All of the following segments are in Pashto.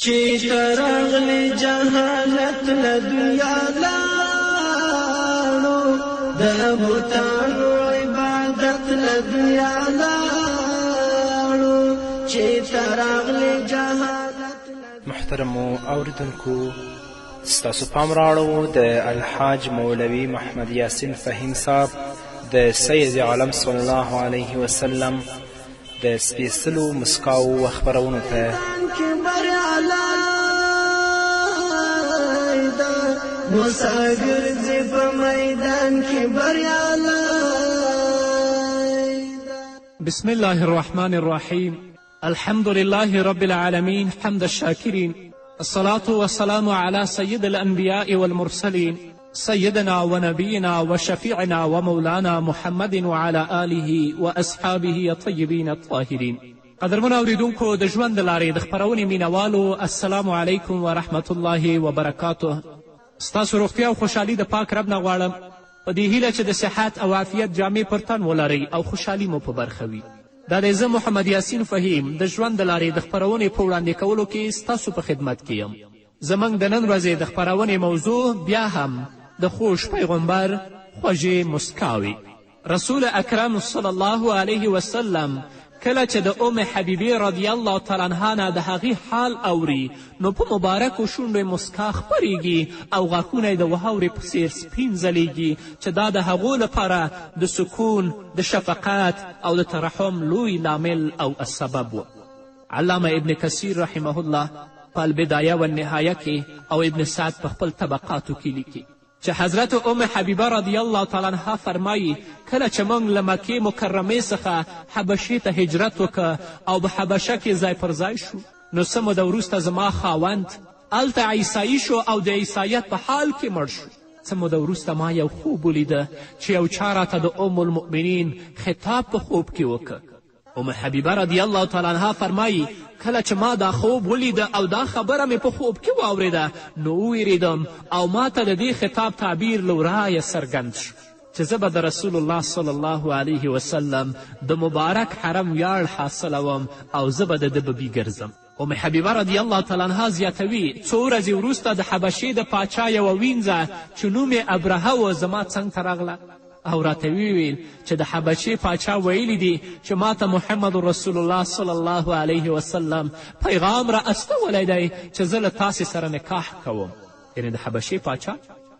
چې تراغلی جهالت له دنیا لاړو د بوتانو عبادت له دنیا لاړو چې تراغلی جهالت. محترمو اوریدونکو، ستاسو پام راړو د الحاج مولوي محمد یاسین فهیم صاحب د سید عالم صلی الله علیه وسلم د سپیڅلو مسکاو و خپرونو ته. مساګر زی په میدان کې بریالی. بسم الله الرحمن الرحیم. الحمد لله رب العالمين حمد الشاكرين، الصلاة والسلام على سيد الأنبياء والمرسلين سيدنا ونبينا وشفيعنا ومولانا محمد وعلى آله وأصحابه الطيبين الطاهرين. قدرمنو اوریدونکو د ژوند د لارې د خپرونې مینوالو، السلام علیکم ورحمة الله وبرکاته. ستاسو روغتیا او خوشحالي د پاک رب نه غواړم په دې هیله چې د صحت او عافیت جامې پر تن ولرئ او خوشحالي مو په برخه وي. دا دی زه محمد یاسین فهیم د ژوند د لارې د خپرونې په وړاندې کولو کې ستاسو په خدمت کې یم. زموږ د نن ورځې د خپرونې موضوع بیا هم د خوږ پیغمبر خوږې مسکاوې. رسول اکرم صلی الله علیه وسلم کله چې د ام حبیبې رضی الله تعالی عنها نه د هغې حال اوري نو په مبارکو شونډو یې مسکا خپریږي او غاښونه یې د واورې په څیر سپین ځلیږي چې دا د هغو لپاره د سکون، د شفقت او د ترحم لوی لامل او السبب و. علامه ابن کثیر رحمه الله په البدایه والنهایه کې او ابن سعد په خپل طبقاتو کې لیکي چې حضرت ام حبیبه رضی الله تعالی عنها فرمایي کله چې موږ له مکې مکرمې څخه حبشې ته هجرت وکړه او په حبشه کې ځای پر ځای شو نو څه موده وروسته زما خاوند هلته عیسایي شو او د عیسایت په حال کې مړ شو. څه موده وروسته ما یو خوب ولیده چې یو چا راته د ام المؤمنین خطاب په خوب کې وکړ. ام حبیبه رضی الله تعالی عنها فرمایي کله چې ما دا خوب ولیده او دا خبره مې په خوب کې واورېده نو وویرېدم او ما ته د دې خطاب تعبیر له ورایه څرګند شو چې زه به د رسول الله صلی الله علیه وسلم د مبارک حرم ویاړ حاصلوم او زه به د ده ببي ګرځم. ام حبیبه رضی الله تعالی عنها زیاتوي څو ورځې وروسته د حبشې د پاچا یوه وینځه چې نوم یې ابرهه و زما څنګ ته راغله او راته ویل چې د حبشې پاچا ویلی دی چې ما ته محمد رسول الله صلی الله علیه وسلم پیغام را استولی دی چې زه له تاسې سره نکاح کوم. یعنې د حبشې پاچا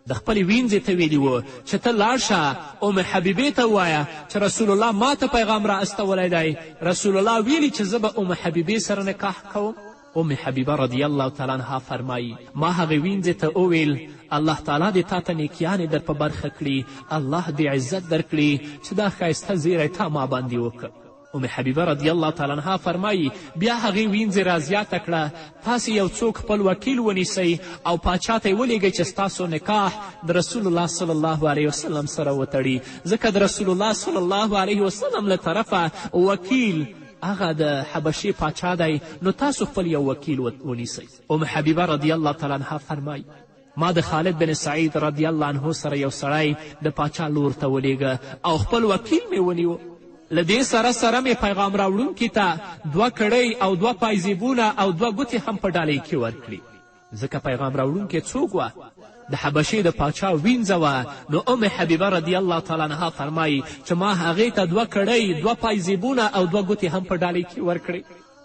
د خپلې وینځې ته ویلي و چې ته لاړ شه ام حبیبې ته ووایه چې رسول الله ما ته پیغام را استولی دی. رسول الله ویلي چې زه به ام حبیبې سره نکاح کوم. ام حبیبه رضی الله تعالی عنها فرمایي ما هغې وینځې ته وویل الله تعالی دې تا ته نیکیانې در په برخه کړي، الله دې عزت درکړي چې دا ښایسته زیری تا ما باندې وکړه. ام حبیبه رضی الله تعالی عنها فرمایي بیا هغې وینځې را زیاته کړه تاسې یو څوک خپل وکیل ونیسئ او پاچا ته یې ولیږئ چې ستاسو نکاح د رسول الله صلی الله علیه وسلم سره وتړي ځکه د رسول الله صلی الله علیه وسلم له طرفه وکیل هغه د حبشې پاچا دی نو تاسو خپل یو وکیل ونیسئ. ام حبیبه رضی الله تعالی عنها فرمایي ما د خالد بن سعید رضی الله عنه سره یو سړی د پاچا لور ته ولیږه او خپل وکیل مې ونیو. له دې سره سره مې پیغام راوړونکي ته 2 کړۍ او 2 پایزیبونه او 2 ګوتې هم په ډالۍ کې ورکړي ځکه پیغام راوړونکی څوک وه؟ د حبشې د پاچا وینځه وه. نو ام حبیبه رضی الله تعالی عنها فرمایي چې ما هغې ته 2 کړۍ 2 پایزیبونه او 2 ګوتې هم په ډالۍ کې ورکړي.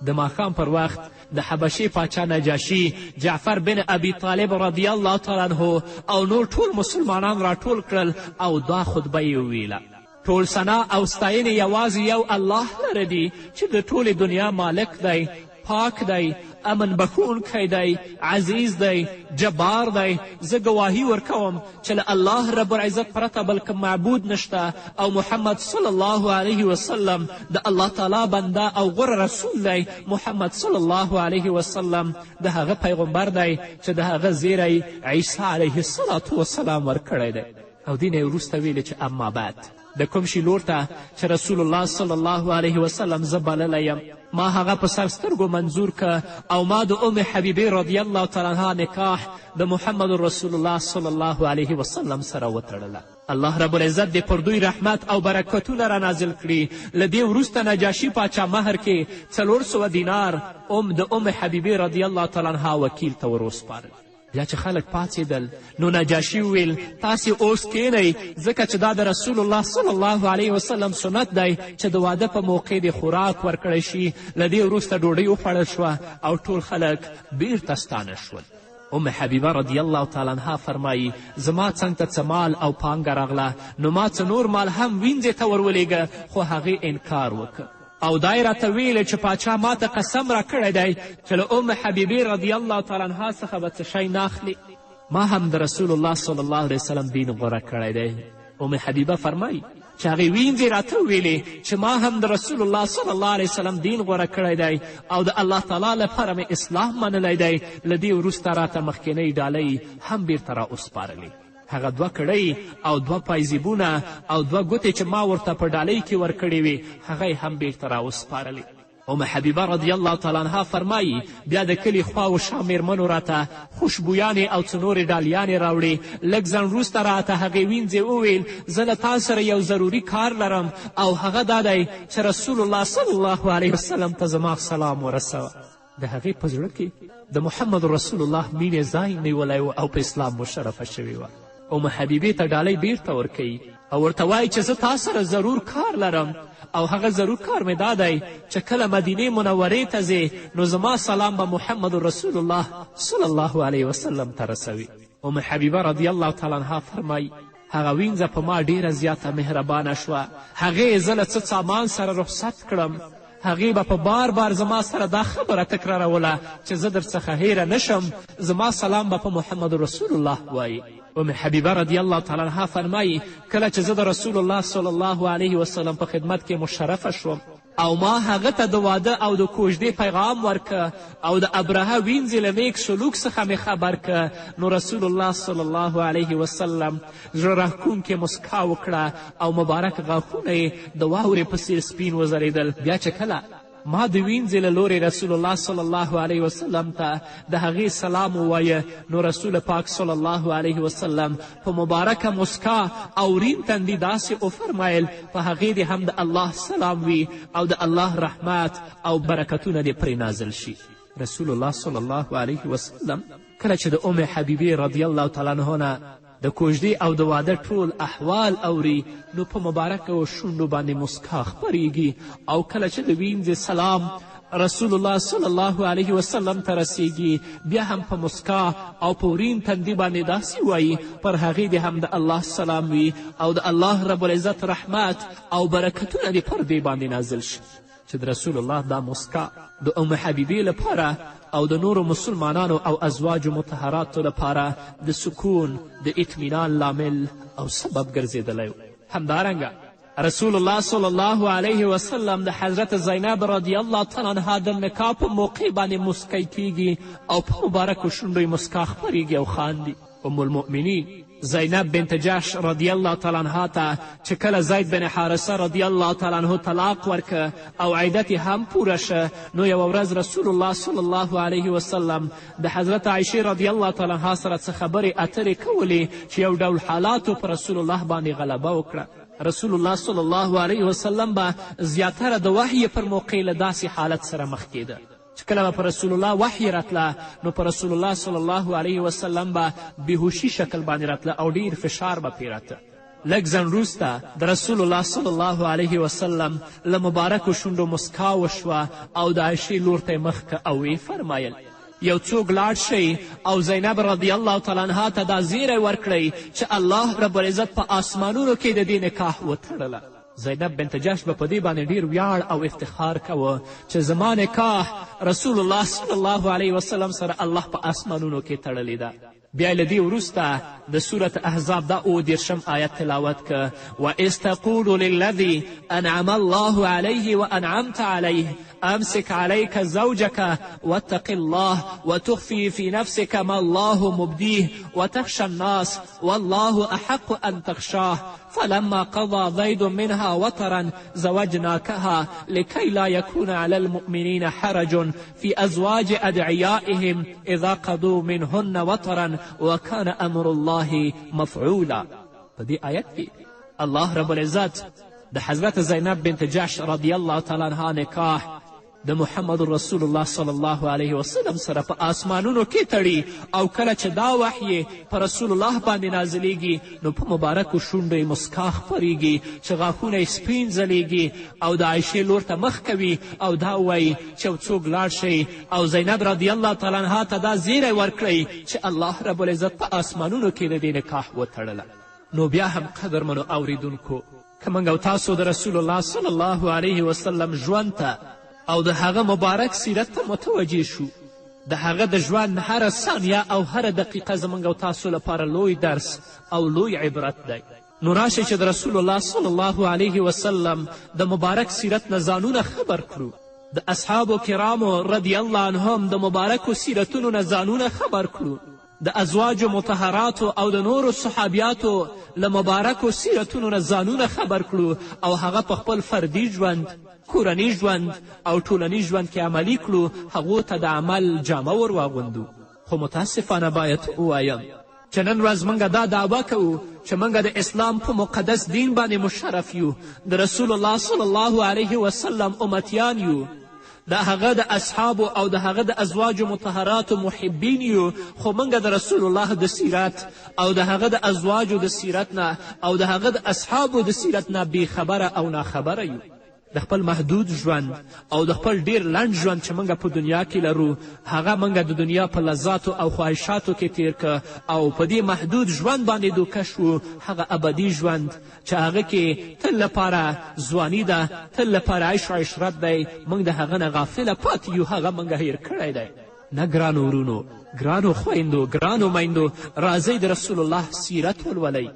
د ماښام پر وخت د حبشې پاچا نجاشي جعفر بن ابي طالب رضی الله تعالی عنه او نور ټول مسلمانان راټول کړل او دا خطبه یې وویله ټول ثنا او ستاینې یوازې یو الله لره دي چې د ټولې دنیا مالک دی، پاک دی، امن بخښونکی دی، عزیز دی، جبار دی. زه ګواهي ورکوم چې له الله رب العزت پرته بل کوم معبود نشته او محمد صلی الله علیه وسلم د الله تعالی بنده او غوره رسول دی. محمد صلی الله علیه وسلم د هغه پیغمبر دی چې د هغه زیری عیسی علیه السلام ورکړی دی. او دې نه یې وروسته ویلې چې اما بعد د کوم شي لور ته چې رسول الله صلی الله علیه وسلم زه بللی یم ما هغه په سر سترګو منظور که او ما د ام حبیبې رضی الله تعالی عنها نکاح د محمد رسول الله صلی الله علیه وسلم سره وتړله. الله رب العزت دې پر دوی رحمت او برکتونه را نازل کړي. له دې وروسته نجاشي پاچا مهر کې 400 دینار د ام حبیبې رضی الله تعالی عنها وکیل ته ور وسپارل. بیا چې خلک پاڅېدل نو نجاشي وویل تاسې اوس کینئ ځکه چې دا د رسول الله صلی الله علیه وسلم سنت دی چې د واده په موقع د خوراک ورکړی شي. له دې وروسته ډوډۍ وخوړل شوه او ټول خلک بیرته ستانه شول. ام حبیبه رضی الله تعالی عنها فرمایي زما څنګ ته څه مال او پانګه راغله نو ما څه نور مال هم وینځې ته ورولېږه خو هغې انکار وکړ او دا یې راته ویلې چې پاچا ما ته قسم را کړی دی چې له ام حبیبې رضی الله تعالی عنها څخه به څه شی نه اخلي. ما هم د رسول الله صلی الله علیه وسلم دین غوره کړی دی. ام حبیبه فرمایي چې هغې وینځې راته وویلې چې ما هم د رسول الله صلی الله علیه وسلم دین غوره کړی دی او د الله تعالی لپاره مې اسلام منلی دی. له دې وروسته راته مخکینۍ ډالۍ هم بیرته را وسپارلې. هغه 2 کړۍ او 2 پایزیبونه او 2 ګوتې چې ما ورته په ډالۍ کې ورکړې وې هغه یې هم بیرته را وسپارلې. ام حبیبه رضی الله تعالی عنها فرمایي بیا د کلي خوا و شا میرمنو راته خوشبویانې او څه نورې ډالیانې راوړې. لږ ځنډ وروسته راته هغې وینځې وویل زه له تا سره یو ضروري کار لرم او هغه دا دی چې رسول الله صلی الله علیه وسلم ته زما سلام ورسوه. د هغې په زړه کې د محمد رسول الله مینې ځای نیولی و او په اسلام مشرفه شوې وه. ام حبیبې ته ډالۍ بیرته ورکوي او ورته وایي چې زه تا سره ضرور کار لرم او هغه ضرور کار مې دا دی چې کله مدینې منورې ته ځې نو زما سلام به محمد رسول الله صلی الله علیه وسلم ته رسوي. ام حبیبه رضی الله تعالی عنها فرمایي هغه وینځه په ما ډیره زیاته مهربانه شوه. هغې زه له څه سامان سره رخصت کړم. هغې به په بار بار زما سره دا خبره تکراروله چې زه در څخه هیره نشم زما سلام به په محمد رسول الله وایي. ام حبیبه رضی الله تعالی عنها فرمایي کله چې زه د رسول الله صلی الله علیه وسلم په خدمت کې مشرفه شوم او ما هغه ته د واده او د کوژدې پیغام ورکه او د ابرهه وینځې له نیک سلوک څخه مې خبر که نو رسول الله صلی الله علیه وسلم زړه راښکونکې مسکا وکړه او مبارک غاښونه یې د واورې په څیر سپین وځرېدل. بیا چې کله ما د وینځې له لورې رسول الله صلی الله علیه وسلم ته د هغې سلام ووایه نو رسول پاک صلی الله علیه وسلم په مبارکه مسکا او رین تندي داسې وفرمایل په هغې دې هم د الله سلام وي او د الله رحمت او برکتونه دې پرې نازل شي. رسول الله صلی الله علیه وسلم کله چې د ام حبیبې رضی الله تعالی عنها د کوژدې او د واده ټول احوال اوري نو په مبارکو شونډو باندې مسکا خپریږي او کله چې د وینځې سلام رسول الله صلی الله علیه وسلم ته رسیږي بیا هم په مسکا او په ورین تندي باندې داسې وایي پر هغې دې هم د الله سلام وي او د الله رب العزت رحمت او برکتونه دې پر دې باندې نازل شي. چې د رسول الله دا مسکا د ام حبیبې لپاره او د نورو مسلمانانو او ازواجو مطهراتو لپاره د سکون د اطمینان لامل او سبب ګرځېدلی و. همدارنګه رسول الله صلی الله علیه وسلم د حضرت زینب رضی الله تعالی عنها د نکاح په موقع باندې مسکی کیږي او په مبارکو شونډو یې مسکا خپریږي او خاندي. ام المؤمنین زینب بنت جحش رضی الله تعالی عنها ته چې کله زید بن حارثه رضی الله تعالی عنه طلاق ورکه او عیدت هم پوره شه نو یوه ورځ رسول الله صلی الله علیه وسلم د حضرت عایشې رضی الله تعالی عنها سره څه خبرې اترې کولې چې یو ډول حالاتو په رسول الله باندې غلبه وکړه. رسول الله صلی الله علیه وسلم به زیاتره د وحی پر موقع له داسې حالت سره مخ کېده چې کله به په رسول الله وحی راتله نو په رسول الله صلی الله علیه وسلم به بېهوشي شکل باندې راتله او ډیر فشار به پرې راته. لږ ځنډ وروسته د رسول الله صلی الله علیه وسلم له مبارکو شونډو مسکا وشوه او د عایشې لور ته یې مخ که او ویې فرمایل یو څوک لاړ شئ او زینب رضی الله تعالی عنها ته دا زیری ورکړئ چې الله رب العزت په آسمانونو کې د دې نکاح وتړله. زینب بنت جحش به په دې باندې ډیر ویاړ او افتخار کوه چې زما نکاح رسول الله صلی الله علیه وسلم سره الله په آسمانونو کې تړلی ده. بیا له دې وروسته د سورة احزاب دا 30 آیت تلاوت که وإذ تقول للذي أنعم الله عليه وأنعمت عليه أمسك عليك زوجك واتق الله وتخفي في نفسك ما الله مبديه وتخشى الناس والله أحق أن تخشاه فلما قضى زيد منها وطرا زوجناكها لكي لا يكون على المؤمنين حرج في أزواج أدعيائهم إذا قضوا منهن وطرا وكان أمر الله مفعولا. په دې آیت کې الله رب العزت د حضرت زینب بنت جحش رضی الله تعالی عنها نکاح د محمد رسول الله صلی الله علیه وسلم سره په آسمانونو کې تړي او کله چې دا وحی په رسول الله باندې نازلیږي نو په مبارکو شونډو یې مسکا خپریږي چې غاښونه یې سپین ځلیږي او د عایشې لور ته مخ کوي او دا وایي چې څوک لاړ شي او زینب رضی الله تعالی عنها ته دا زیری ورکړئ چې الله رب العزت په آسمانونو کې د دې نکاح وتړله. نو بیا هم قدرمنو اوریدونکو که موږ او تاسو د رسول الله صلی الله علیه وسلم ژوند ته او د هغه مبارک سیرت ته متوجه شو د هغه د ژوند هره ثانیه او هره دقیقه زموږ او تاسو لپاره لوی درس او لوی عبرت دی. نو راشئ چې د رسول الله صلی الله علیه وسلم د مبارک سیرت نه ځانونه خبر کړو، د اصحابو کرامو رضی الله عنهم د مبارکو سیرتونو نه ځانونه خبر کړو، د ازواجو مطهراتو او د نورو صحابیاتو له مبارکو سیرتونو نه ځانونه خبر کړو او هغه په خپل فردي ژوند، کورني ژوند او ټولنیز ژوند کې عملي کړو، هغو ته د عمل جامه ور واغوندو. خو متاسفانه باید ووایم چې نن ورځ موږ دا دعوه کوو چې موږ د اسلام په مقدس دین باندې مشرف یو، د رسول الله صلی الله علیه وسلم امتیان یو، د هغه د اصحابو او د هغه د ازواجو مطهراتو محبین یو، خو موږ د رسول الله د سیرت او د هغه د ازواجو د سیرت نه او د هغه د اصحابو د سیرت نه بېخبره او ناخبره یو. د خپل محدود ژوند او د خپل ډیر لنډ ژوند چې موږ په دنیا کې لرو هغه موږ د دنیا په لذاتو او خواهشاتو کې تیر که او په دې محدود ژوند باندې دوکه شو، هغه ابدي ژوند چې هغه کې تل لپاره ځواني ده، تل لپاره عیش و عشرت دی، موږ د هغه نه غافله پاتې یو، هغه موږ هیر کړی دی. نه ګرانو ورونو، ګرانو خویندو، ګرانو میندو، راځئ د رسول الله سیرت ولولئ،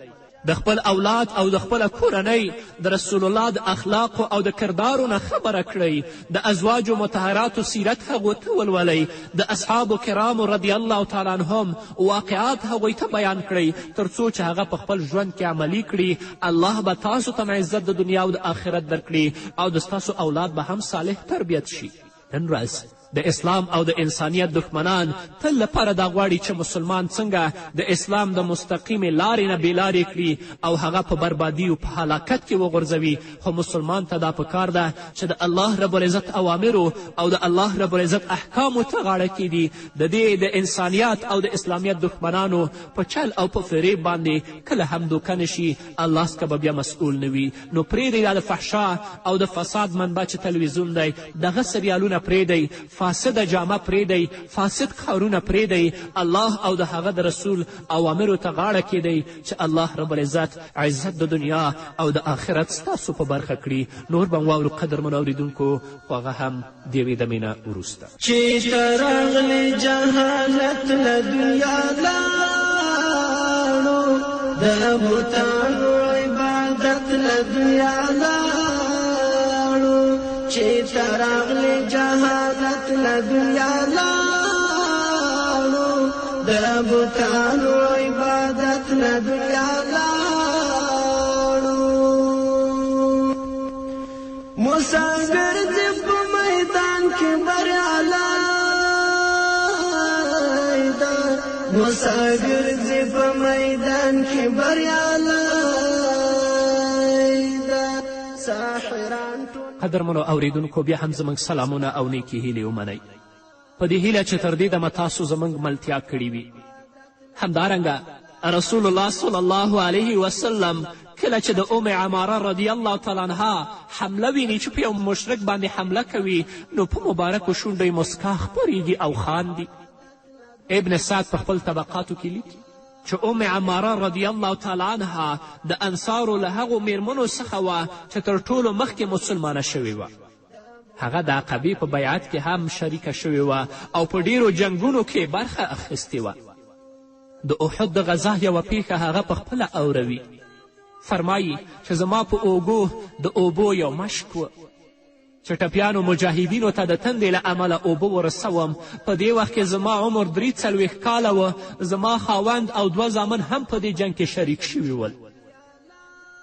د خپل اولاد او د خپله کورنۍ د رسول الله د اخلاقو او د کردارو نه خبره کړئ، د ازواجو مطهراتو سیرت هغو ته ولولئ، د اصحابو کرامو رضی الله تعالی عنهم واقعات هغوی ته بیان کړئ تر څو چې هغه په خپل ژوند کې عملي کړي. الله به تاسو ته عزت د دنیا او د آخرت درکړي او د ستاسو اولاد به هم صالح تربیت شي. نن ورځ د اسلام او د انسانیت دښمنان تل لپاره دا غواړي چې مسلمان څنګه د اسلام د مستقیمې لارې نه بېلارې کړي او هغه په بربادي او په هلاکت کې وغورځوي. خو مسلمان ته دا پکار ده چې د الله رب العزت اوامرو او د الله رب العزت احکامو ته غاړه کیږدي، د دې د انسانیت او د اسلامیت دښمنانو په چل او په فریب باندې کله هم دوکه نشي، الله څخه به بیا مسئول نه وي. نو پرېږدئ دا د فحشا او د فساد منبع چې تلویزیون دی، دغه سریالونه پرېږدئ، فاسده جامه پرېږدئ، فاسد کارونه پرېږدئ، الله او د هغه د رسول اوامرو ته غاړه کیږدئ چې الله رب العزت عزت د دنیا او د آخرت ستاسو په برخه کړي. نور به واورو قدرمنو اورېدونکو، خو هغه هم د یوې دمې نه وروسته. چې ته راغلې جهالت له دنیا لاړو، د بوتانو عبادت له دنیا لاړو، چې ته راغلې جهالت له دنیا لاړو، د بوتانو عبادت له دنیا لاړو. مسافر دې په میدان کې بریالی ده، مسافر دې په میدان کې بریالی ده، ساحران قدرمنو اوریدونکو، بیا هم زموږ سلامونه او نیکې هیلې ومنئ په دې هیله چې تر دې دمه تاسو زموږ ملتیا کړې وي. همدارنګه رسول الله صلی الله علیه وسلم کله چې د ام عماره رضی الله تعالی عنها حمله ویني چې په یو مشرک باندې حمله کوي، نو په مبارکو شونډو یې مسکا خپریږي او خاندي. ابن سعد په خپل طبقاتو کې لیکي چې ام عماره رضی الله تعالی عنها د انصارو له هغو میرمنو څخه وه چې تر ټولو مخکې مسلمانه شوې وه. هغه د عقبې په بیعت کې هم شریکه شوې وه او په ډیرو جنګونو کې برخه اخیستې وه. د احد د غذا یوه پیښه هغه په خپله اوروي. فرمایي چې زما په اوږو د اوبو یو مشک و چې ټپیانو مجاهدینو ته د تندې له امله اوبه ورسوم. په دې وخت کې زما عمر 43 کاله و. زما خاوند او 2 زامن هم په دې جنگ کې شریک شوي ول.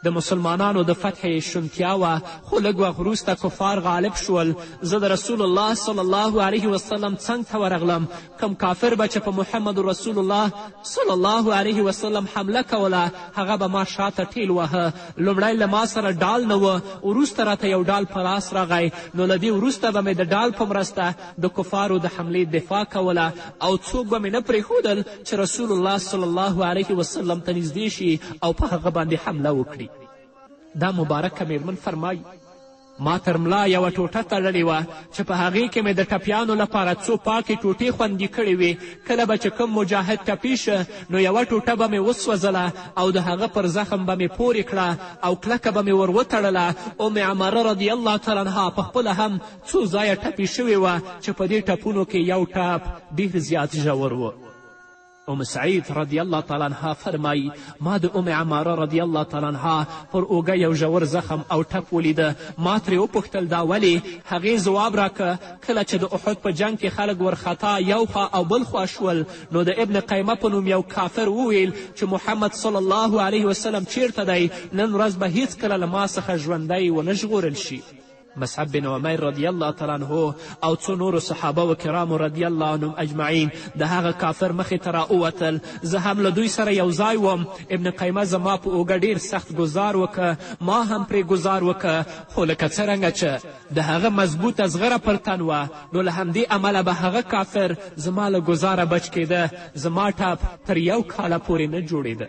د مسلمانانو د فتح شونتیا وه، خو لږ وخت وروسته کفار غالب شول. زه د رسول الله صلی الله علیه وسلم څنګ ته ورغلم. کم کافر به چې په محمد رسول الله صلی الله علیه وسلم حمله کوله هغه به ما شاته ټیل واهه. لومړی له ما سره ډال نه و، وروسته راته یو ډال په لاس راغی. نو له دې وروسته به مې د ډال په مرسته د کفارو د حملې دفاع کوله او څوک به مې نه پرېښودل چې رسول الله صلی الله علیه وسلم ته نږدې شي او په هغه باندې حمله وکړي. دا مبارکه میرمن فرمایي ما تر ملا یوه ټوټه تړلې وه چې په هغې کې مې د ټپیانو لپاره څو پاکې ټوټې خوندي کړې وې. کله به چې کوم مجاهد ټپي شه نو یوه ټوټه به مې وسوځله او د هغه پر زخم به مې پورې کړه او کلکه به مې ور وتړله. ام عماره رضی الله تعالی عنها په خپله هم څو ځایه ټپي شوې وه چې په دې ټپونو کې یو ټپ ډېر زیات ژور و. ام سعید رضی الله تعالی عنها فرمایي ما د ام عماره رضی الله تعالی عنها پر اوږه یو ژور زخم او ټپ ولیده. ما ترې وپوښتل دا ولې؟ هغې ځواب راکه کله چې د احد په جنګ کې خلک ورخطا یو خوا او بل خوا شول نو د ابن قیمه په نوم یو کافر وویل چې محمد صلی الله علیه وسلم چیرته دی؟ نن ورځ به هیڅکله له ما څخه ژوندی ونه ژغورل شي. مصعب بن عمیر رضی الله تعالی عنه او څو نورو صحابه و کرامو رضی الله عنهم اجمعین د هغه کافر مخې ته راووتل. زه هم له دوی سره یو ځای وم. ابن قیمه زما په اوږه ډېر سخت ګزار وکه، ما هم پرې ګزار وکه، خو لکه څرنګه چې د هغه مضبوطه زغره پر تن وه نو له همدې امله به هغه کافر زما له ګزاره بچ کېده. زما ټپ تر 1 کاله پورې نه جوړېده.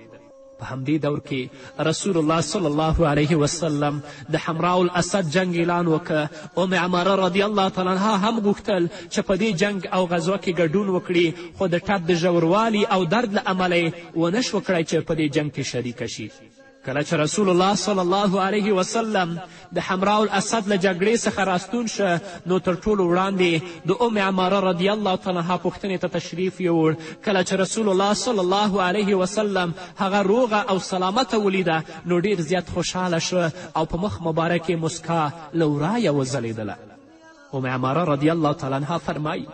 په همدې دور کې رسول الله صلی الله علیه وسلم د حمراء الاسد جنگ اعلان وکړه. ام عماره رضی الله تعالی عنها هم غوښتل چې په دې جنگ او غزوه کې ګډون وکړي، خو د ټپ د ژوروالي او درد له امله یې ونه شوه کړی چې په دې جنگ کې شریکه شي. کله چې رسول الله صلی الله علیه وسلم د حمراء الاسد له جګړې څخه راستون شه نو تر ټولو وړاندې د ام عماره رضی الله تعالی عنها پوښتنې ته تشریف یوړ. کله چې رسول الله صلی الله علیه وسلم هغه روغه او سلامته ولیده نو ډېر زیات خوشحاله شه او په مخ مبارک یې مسکا له ورایه وځلېدله. ام عماره رضی الله تعالی عنها فرمایي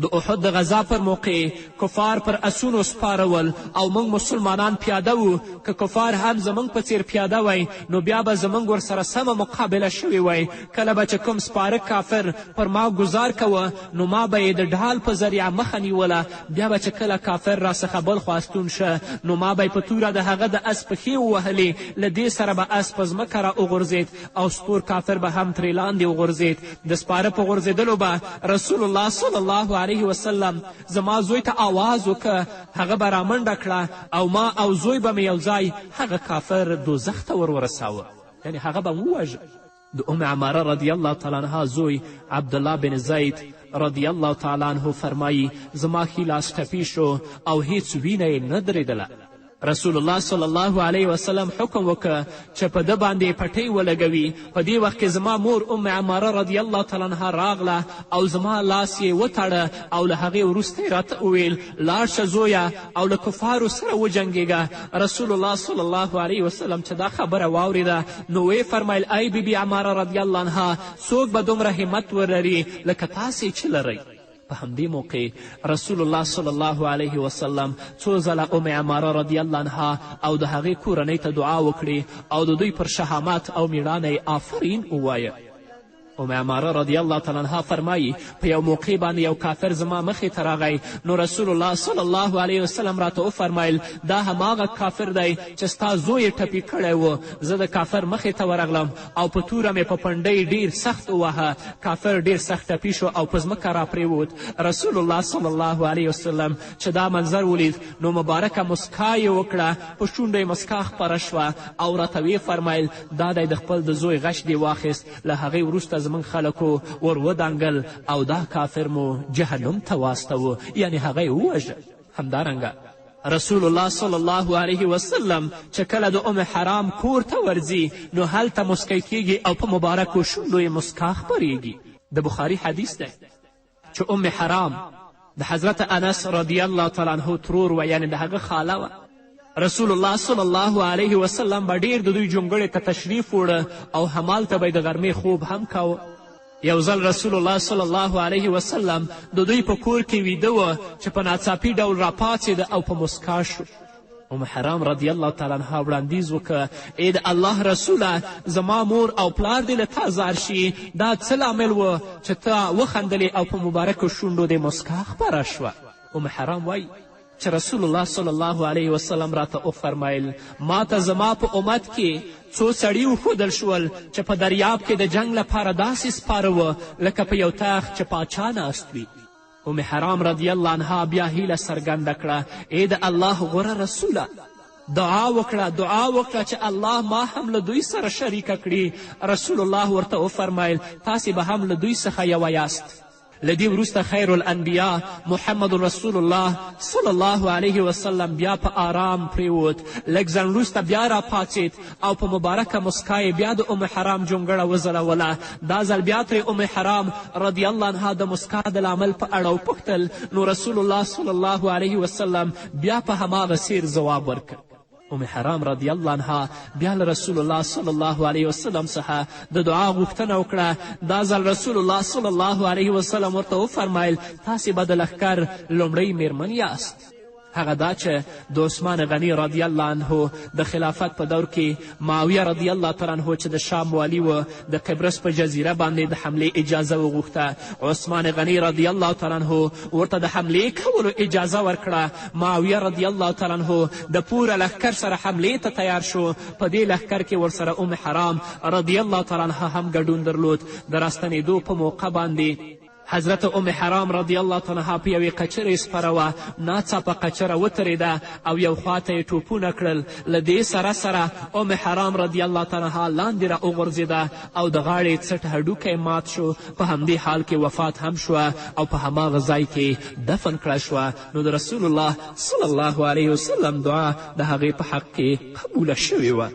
د احد د غذا پر موقع کفار پر اسونو سپارول او موږ مسلمانان پیاده وو. که کفار هم زموږ په څیر پیاده وی نو بیا به زموږ ورسره سمه مقابله شوې وی. کله به چې کوم سپاره کافر پر ما ګزار کوه نو ما به یې د ډال په ذریعه مخه نیوله. بیا به چې کله کافر راڅخه بل خواستون شه نو ما به یې په توره د هغه د اس پښې ووهلې. له دې سره به اس په ځمکه را وغورځېد او سپور کافر به هم ترې لاندې وغورځېد. د سپاره په غورځېدلو به رسول الله صلی الله علیه وسلم زما زوی ته آواز وکړه، هغه به رامنډه کړه او ما او زوی به مې یو ځای هغه کافر دوزخ ته ورساوه، یعنې هغه به ووژه. د ام عماره رضی الله تعالی عنها زوی عبدالله بن زید رضی الله تعالی عنه فرمایي زما ښي لاس ټپي شو او هیڅ وینه یې نه درېدله. رسول الله صلی الله علیه وسلم حکم وکړه چې په ده باندې پټۍ ولګوي. په دې وخت کې زما مور ام عماره رضی الله تعالی عنها راغله او زما لاس یې وتړه او له هغې وروسته یې راته وویل لاړ شه زویه او له کفارو سره وجنګېږه. رسول الله صلی الله علیه وسلم چې دا خبره واورېده نو ویې فرمیل ای بیبي عماره رضی الله عنها څوک به دومره همت ولري لکه تاسې چې لرئ. په همدې موقع رسول الله صلی الله علیه وسلم څو ځله ام عماره رضی الله عنها او د هغې کورنۍ ته دعا وکړي او د دوی پر شهامت او میړانه یې آفرین ووایه. ام عماره رضی الله تعالی عنها فرمایي په یو موقع باندې یو کافر زما مخې ته راغی نو رسول الله صلی الله علیه وسلم راته وفرمیل دا هماغه کافر دی چې ستا زوی یې ټپي کړی و. زه د کافر مخې ته ورغلم او په توره مې په پنډۍ ډېر سخت ووهه. کافر ډېر سخت ټپي شو او په ځمکه راپرېوت. رسول الله صلی الله علیه وسلم چې دا منظر ولید نو مبارکه مسکا یې وکړه، په شونډو یې مسکا خپره شوه او راته ویې فرمیل دا دی د خپل د زوی غش دې واخیست. له هغې وروسته زموږ خلکو ور ودانګل او دا کافر مو جهنم ته واستوه، یعنې هغه یې ووژه. همدارنګه رسول الله صلی الله علیه وسلم چې کله د ام حرام کور ته ورځي نو هلته مسکی کیږي او په مبارکو شونډو یې مسکا خپریږي. د بخاري حدیث دی چې ام حرام د حضرت انس رضی الله تعالی عنه ترور و، یعنې د هغه خاله وه. رسول الله صلی الله علیه وسلم به ډیر د دوی جونګړې ته تشریف وړه او همالته به د غرمې خوب هم کاوه. یو ځل رسول الله صلی الله علیه وسلم د دوی په کور کې ویده وه چې په ناڅاپي ډول راپاڅېده او په مسکا شو. ام حرام رضی الله تعالی عنها وړاندیز وکړه: ای د الله رسوله، زما مور او پلار دې له تا زار شي. دا څه لامل و چې ته وخندلې او په مبارکو شونډو دې مسکا خپره شوه؟ ام حرام وایي چې رسول الله صلی الله علیه وسلم راته وفرمیل: ما ته زما په امت کې څو سړي وښودل شول چې په دریاب کې د جنگ لپاره داسې سپاره وه لکه په یو تخت چې پاچا ناست وي. ام حرام رضی الله عنها بیا هیله څرګنده کړه: ای د الله غوره رسوله، دعا وکړه چې الله ما هم له دوی سره شریکه کړي. رسول الله ورته وفرمیل: تاسې به هم له دوی څخه یوه یاست. له دې وروسته خیر الانبیا محمد رسول الله صلی الله علیه وسلم بیا په آرام پریوت. لږ ځنډ وروسته بیا راپاڅېد او په مبارکه مسکا یې بیا د ام حرام جونګړه وځلوله. دا ځل بیا ترې ام حرام رضی الله عنها د مسکا د لامل په اړه وپوښتل، نو رسول الله صلی الله علیه وسلم بیا په هماغه څیر ځواب ورکړ. ام حرام رضی الله عنها بیا له رسول الله صلی الله علیه وسلم څخه د دعا غوښتنه وکړه. دا ځل رسول الله صلی الله علیه وسلم ورته وفرمیل: تاسې به د لښکر لومړی میرمن یاست. هغه دا چې د عثمان غني رضی الله عنه د خلافت په دور کې معاویه رضی الله تعالی عنه چې د شام والی و د قبرس په جزیره باندې د حملې اجازه وغوښته. عثمان غني رضی الله تعالی عنه ورته د حملې کولو اجازه ورکړه. معاویه رضی الله تعالی عنه د پوره لښکر سره حملې ته تیار شو. په دې لښکر کې ورسره ام حرام رضی الله تعالی عنها هم ګډون درلود. د راستنېدو په موقع باندې حضرت ام حرام رضی الله تعالی عنها په یوې قچرې سپره وه. ناڅاپه قچره وترېده او یو خواته یې ټوپونه کړل. له دې سره ام حرام رضی الله تعالی عنها لاندې را وغورځېده او د غاړې څټ هډوکی مات شو. په همدې حال کې وفات هم شوه او په هماغه ځای کې دفن کړه شوه. نو د رسول الله صلی الله علیه وسلم دعا د هغې په حق کې قبوله شوې وه.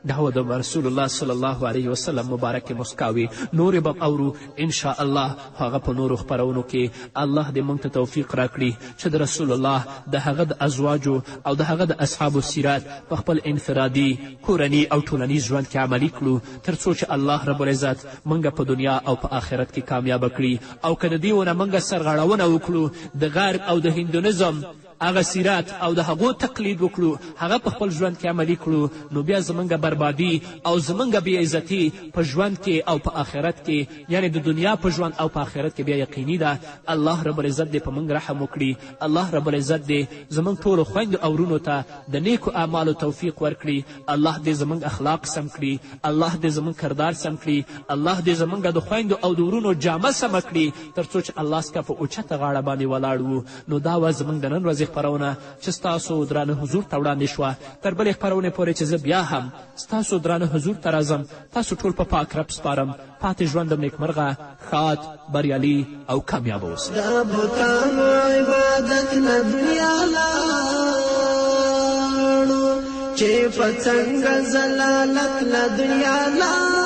دا د رسول الله صلی الله علیه وسلم مبارکې مسکاوي. نورې به اورو انشاء الله. هغه په نورو خپرونو کې الله دې موږ ته توفیق راکړي چې د رسول الله د هغه د ازواجو او د هغه د اصحابو سیرت په خپل انفرادي، کورني او ټولنیز ژوند کې عملي کړو، تر څو چې الله رب العزت موږ په دنیا او په آخرت کې کامیابه کړي. او که د دې ونه موږ سرغړونه وکړو د غرب او د هندونیزم هغه سیرت او د هغو تقلید وکړو، هغه په خپل ژوند کې عملي کړو، نو بیا زموږ بربادي او زموږ بېعزتي په ژوند کې او په آخرت کې، یعنې د دنیا په ژوند او په آخرت کې بیا یقیني ده. الله رب العزت دې په موږ رحم وکړي. الله رب العزت دې زموږ ټولو خویندو او ورونو ته د نیکو اعمالو توفیق ورکړي. الله دې زموږ اخلاق سم کړي. الله دې زموږ کردار سم کړي. الله دې زموږ د خویندو او د ورونو جامه سمه کړي، تر څو چې الله څخه په اوچته غاړه باندې ولاړ وو. نو دا وه زموږ د نن ورځې خپرونه چې ستاسو درانه حضور ته وړاندې شوه. تر بلې خپرونې پورې چې زه بیا هم ستاسو درانه حضور ته راځم، تاسو ټول په پاک رب سپارم. پاتې ژوندم نیکمرغه، ښاد، بریالي او کامیابه اوسئ. د بتانو عبادت له دنیا لاړو چې په څنګه ضلالت له دنیا لاړو.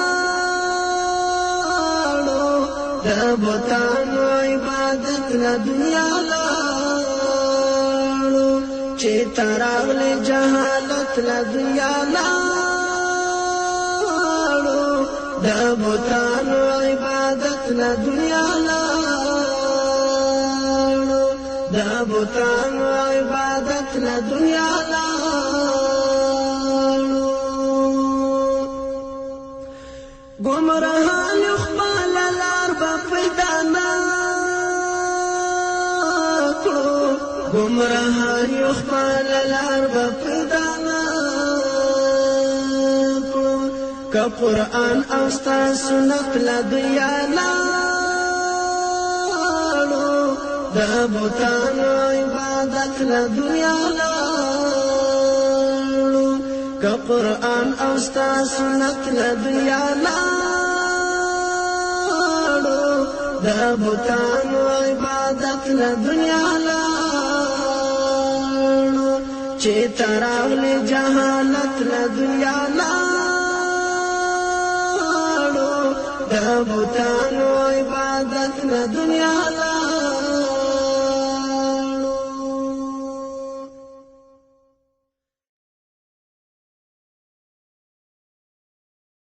د بتانو عبادت له دنیا چې تراغلی جهالت له دنیا لاړو. د بتانو عبادت له دنیا لاړو. د بتانو عبادت له دنیا لاړو. ګمراهان خپل لار به پیدا نه کړو. ګمراهان خپل لار به پیدا نه کړو. که قرآن او ستا سنت له دنیا لاړو. د بتانو عبادت له دنیا لاړو. که قرآن او ستا سنت له دنیا لاړو. د بتانو عبادت له دنیا لاړو. چې تراغلی جهالت له دنیا لاړو. د بتانو عبادت له دنیا لاړو.